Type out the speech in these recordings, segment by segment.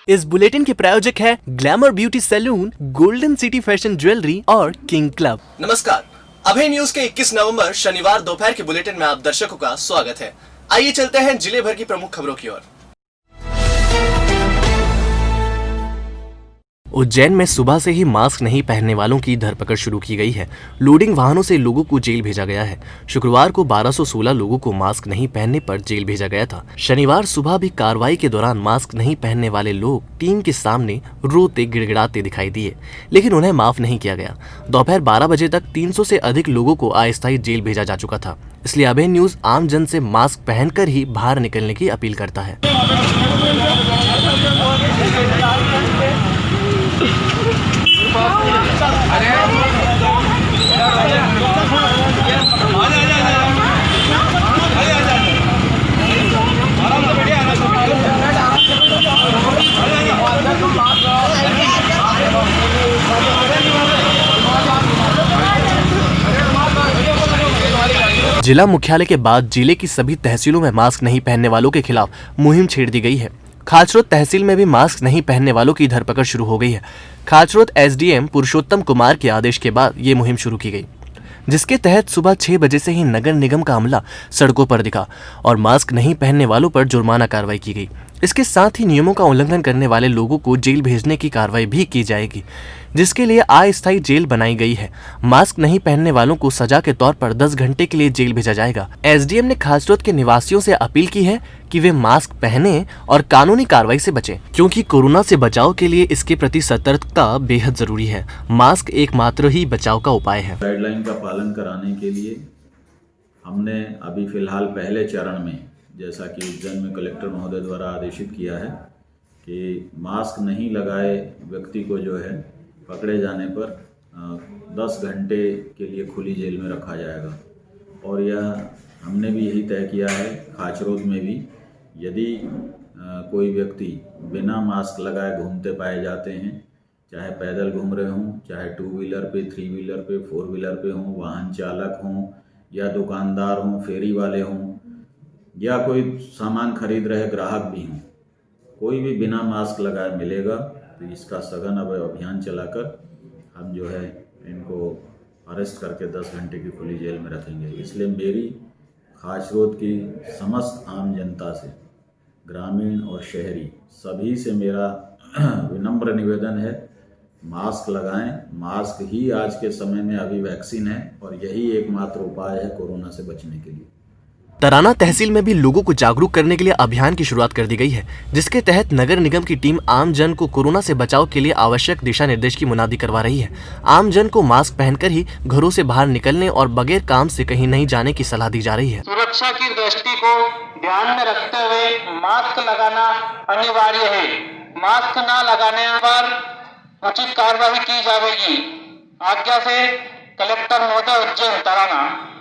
इस बुलेटिन के प्रायोजक है glamour beauty salon, golden city fashion jewellery और किंग क्लब। नमस्कार, अभय न्यूज के 21 नवंबर शनिवार दोपहर के बुलेटिन में आप दर्शकों का स्वागत है। आइए चलते हैं जिले भर की प्रमुख खबरों की ओर। उज्जैन में सुबह से ही मास्क नहीं पहनने वालों की धरपकड़ शुरू की गई है। लोडिंग वाहनों से लोगों को जेल भेजा गया है। शुक्रवार को 1216 लोगों को मास्क नहीं पहनने पर जेल भेजा गया था। शनिवार सुबह भी कार्रवाई के दौरान मास्क नहीं पहनने वाले लोग टीम के सामने रोते गिड़गिड़ाते दिखाई दिए, लेकिन उन्हें माफ नहीं किया गया। दोपहर 12 बजे तक 300 से अधिक लोगों को अस्थायी जेल भेजा जा चुका था। इसलिए अभय न्यूज आम जन से मास्क पहनकर ही बाहर निकलने की अपील करता है। जिला मुख्यालय के बाद जिले की सभी तहसीलों में मास्क नहीं पहनने वालों के खिलाफ मुहिम छेड़ दी गई है। खाचरोद तहसील में भी मास्क नहीं पहनने वालों की धरपकड़ शुरू हो गई है। खाचरोद एसडीएम पुरुषोत्तम कुमार के आदेश के बाद ये मुहिम शुरू की गई, जिसके तहत सुबह 6 बजे से ही नगर निगम का अमला सड़कों पर दिखा और मास्क नहीं पहनने वालों पर जुर्माना कार्रवाई की गई। इसके साथ ही नियमों का उल्लंघन करने वाले लोगों को जेल भेजने की कार्रवाई भी की जाएगी, जिसके लिए अस्थायी जेल बनाई गई है। मास्क नहीं पहनने वालों को सजा के तौर पर 10 घंटे के लिए जेल भेजा जाएगा। एसडीएम ने खाचरोद के निवासियों से अपील की है कि वे मास्क पहने और कानूनी कार्रवाई से बचें, क्योंकि कोरोना से बचाव के लिए इसके प्रति सतर्कता बेहद जरूरी है। मास्क एकमात्र ही बचाव का उपाय है। गाइडलाइन का पालन कराने के लिए हमने अभी फिलहाल पहले चरण में, जैसा कि उज्जैन में कलेक्टर महोदय द्वारा आदेशित किया है कि मास्क नहीं लगाए व्यक्ति को जो है पकड़े जाने पर 10 घंटे के लिए खुली जेल में रखा जाएगा। और यह हमने भी यही तय किया है खाचरोद में भी, यदि कोई व्यक्ति बिना मास्क लगाए घूमते पाए जाते हैं, चाहे पैदल घूम रहे हों, चाहे 2 व्हीलर पे, 3 व्हीलर पे, 4 व्हीलर पे हों, वाहन चालक हों या दुकानदार हों, फेरी वाले हों या कोई सामान खरीद रहे ग्राहक भी हों, कोई भी बिना मास्क लगाए मिलेगा तो इसका सघन अभियान चलाकर हम जो है इनको अरेस्ट करके 10 घंटे की खुली जेल में रखेंगे। इसलिए मेरी खाचरोद की समस्त आम जनता से, ग्रामीण और शहरी सभी से मेरा विनम्र निवेदन है, मास्क लगाएं। मास्क ही आज के समय में अभी वैक्सीन है और यही एकमात्र उपाय है कोरोना से बचने के लिए। तराना तहसील में भी लोगों को जागरूक करने के लिए अभियान की शुरुआत कर दी गई है, जिसके तहत नगर निगम की टीम आम जन को कोरोना से बचाव के लिए आवश्यक दिशा निर्देश की मुनादी करवा रही है। आम जन को मास्क पहनकर ही घरों से बाहर निकलने और बगैर काम से कहीं नहीं जाने की सलाह दी जा रही है। सुरक्षा की दृष्टि को ध्यान में रखते हुए मास्क लगाना अनिवार्य है। मास्क न लगाने पर उचित कार्रवाई की जाएगी। आज्ञा से कलेक्टर महोदय, उज्जैन, तराना।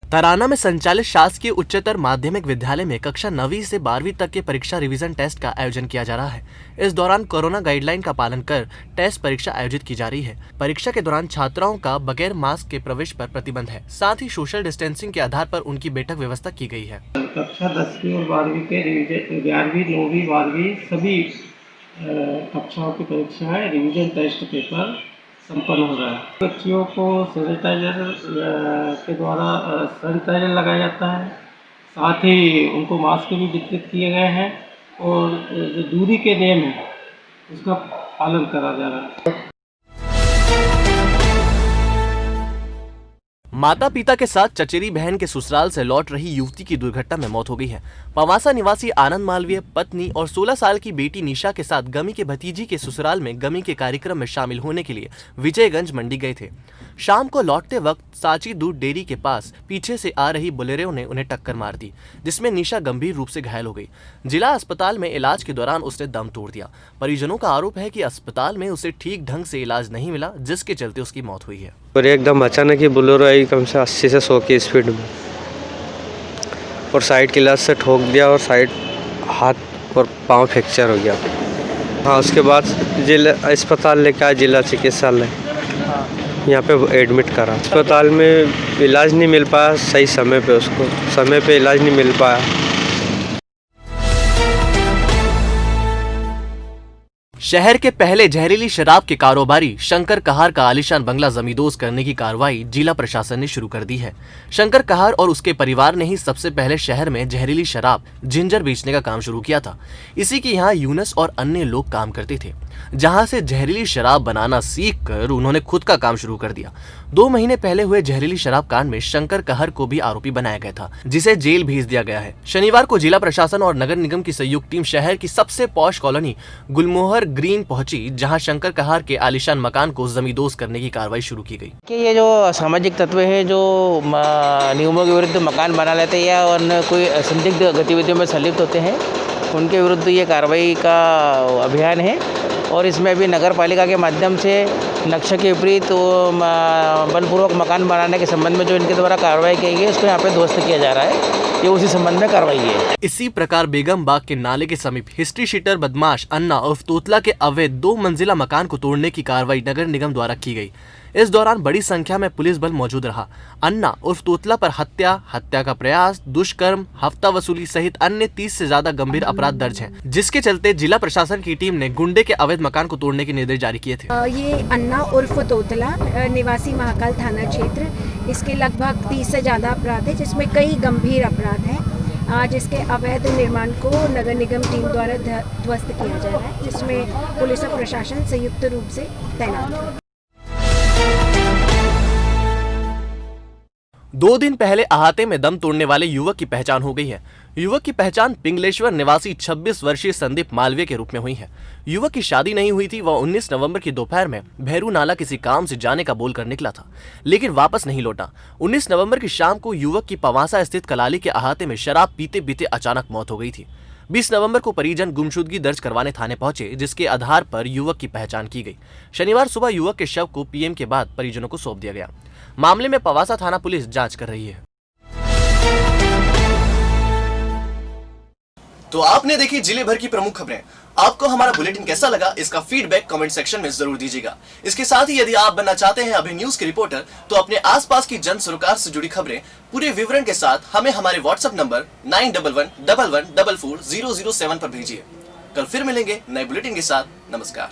तराना में संचालित शासकीय उच्चतर माध्यमिक विद्यालय में कक्षा 9वीं से 12वीं तक के परीक्षा रिवीजन टेस्ट का आयोजन किया जा रहा है। इस दौरान कोरोना गाइडलाइन का पालन कर टेस्ट परीक्षा आयोजित की जा रही है। परीक्षा के दौरान छात्राओं का बगैर मास्क के प्रवेश पर प्रतिबंध है। साथ ही सोशल डिस्टेंसिंग के आधार पर उनकी बैठक व्यवस्था की गई है। कक्षा 10वीं और 12वीं के 11वीं, 9वीं, 12वीं सभी कक्षाओं की परीक्षाएं रिवीजन टेस्ट पेपर संपन्न हो रहा है। बच्चियों को सैनिटाइजर के द्वारा सैनिटाइजर लगाया जाता है, साथ ही उनको मास्क भी वितरित किए गए हैं और जो दूरी के नियम है उसका पालन करा जा रहा है। माता पिता के साथ चचेरी बहन के ससुराल से लौट रही युवती की दुर्घटना में मौत हो गई है। पवासा निवासी आनंद मालवीय पत्नी और 16 साल की बेटी निशा के साथ गमी के भतीजी के ससुराल में गमी के कार्यक्रम में शामिल होने के लिए विजयगंज मंडी गए थे। शाम को लौटते वक्त सांची दूध डेयरी के पास पीछे से आ रही बोलेरो ने उन्हें टक्कर मार दी, जिसमें निशा गंभीर रूप से घायल हो गई। जिला अस्पताल में इलाज के दौरान उसने दम तोड़ दिया। परिजनों का आरोप है कि अस्पताल में उसे ठीक ढंग से इलाज नहीं मिला, जिसके चलते उसकी मौत हुई है। और एकदम अचानक ही बोलेरो आई कम से 80 से 100 की स्पीड में और साइड क्लास से ठोक दिया और साइड हाथ और पाँव फ्रैक्चर हो गया। हाँ, उसके बाद जिला अस्पताल लेकर आए, जिला चिकित्सालय, यहाँ पे एडमिट करा। अस्पताल में इलाज नहीं मिल पाया सही समय पे, उसको समय पे इलाज नहीं मिल पाया। शहर के पहले जहरीली शराब के कारोबारी शंकर कहार का आलीशान बंगला जमींदोज करने की कार्रवाई जिला प्रशासन ने शुरू कर दी है। शंकर कहार और उसके परिवार ने ही सबसे पहले शहर में जहरीली शराब जिंजर बेचने का काम शुरू किया था। इसी के यहाँ यूनुस और अन्य लोग काम करते थे, जहां से जहरीली शराब बनाना सीखकर उन्होंने खुद का काम शुरू कर दिया। 2 महीने पहले हुए जहरीली शराब कांड में शंकर कहार को भी आरोपी बनाया गया था, जिसे जेल भेज दिया गया है। शनिवार को जिला प्रशासन और नगर निगम की संयुक्त टीम शहर की सबसे पॉश कॉलोनी गुलमोहर ग्रीन पहुंची, जहां शंकर कहार के आलीशान मकान को जमींदोज करने की कार्रवाई शुरू की गई। कि ये जो सामाजिक तत्व है जो नियमों के विरुद्ध मकान बना लेते हैं या और कोई संदिग्ध गतिविधियों में संलिप्त होते हैं, उनके विरुद्ध ये कार्रवाई का अभियान है। और इसमें अभी नगर पालिका के माध्यम से नक्शे के विपरीत बलपूर्वक मकान बनाने के संबंध में जो इनके द्वारा कार्रवाई की गई है, उसको यहाँ पे ध्वस्त किया जा रहा है। ये उसी संबंध में कार्रवाई है। इसी प्रकार बेगम बाग के नाले के समीप हिस्ट्री शीटर बदमाश अन्ना उर्फ तोतला के अवैध 2 मंजिला मकान को तोड़ने की कार्रवाई नगर निगम द्वारा की गई। इस दौरान बड़ी संख्या में पुलिस बल मौजूद रहा। अन्ना उर्फ तोतला पर हत्या का प्रयास, दुष्कर्म, हफ्ता वसूली सहित अन्य 30 से ज्यादा गंभीर अपराध दर्ज हैं, जिसके चलते जिला प्रशासन की टीम ने गुंडे के अवैध मकान को तोड़ने के निर्देश जारी किए थे। ये अन्ना उर्फ तोतला निवासी महाकाल थाना क्षेत्र, इसके लगभग 30 से ज्यादा अपराध है, जिसमें कई गंभीर अपराध हैं। आज इसके अवैध निर्माण को नगर निगम टीम द्वारा ध्वस्त किया जा रहा है, जिसमें पुलिस और प्रशासन संयुक्त रूप से तैनात है। 2 दिन पहले अहाते में दम तोड़ने वाले युवक की पहचान हो गई है। युवक की पहचान पिंगलेश्वर निवासी 26 वर्षीय संदीप मालवीय के रूप में हुई है। युवक की शादी नहीं हुई थी। वह 19 नवंबर की दोपहर में भैरू नाला किसी काम से जाने का बोलकर निकला था, लेकिन वापस नहीं लौटा। 19 नवंबर की शाम को युवक की पवासा स्थित कलाली के अहाते में शराब पीते पीते अचानक मौत हो गई थी। 20 नवंबर को परिजन गुमशुदगी दर्ज करवाने थाने पहुंचे, जिसके आधार पर युवक की पहचान की गई। शनिवार सुबह युवक के शव को पीएम के बाद परिजनों को सौंप दिया गया। मामले में पवासा थाना पुलिस जांच कर रही है। तो आपने देखी जिले भर की प्रमुख खबरें। आपको हमारा बुलेटिन कैसा लगा, इसका फीडबैक कमेंट सेक्शन में जरूर दीजिएगा। इसके साथ ही यदि आप बनना चाहते हैं अभी न्यूज के रिपोर्टर, तो अपने आसपास की जन सरोकार से जुड़ी खबरें पूरे विवरण के साथ हमें हमारे व्हाट्सएप नंबर 9111444007 पर भेजिए। कल फिर मिलेंगे नए बुलेटिन के साथ। नमस्कार।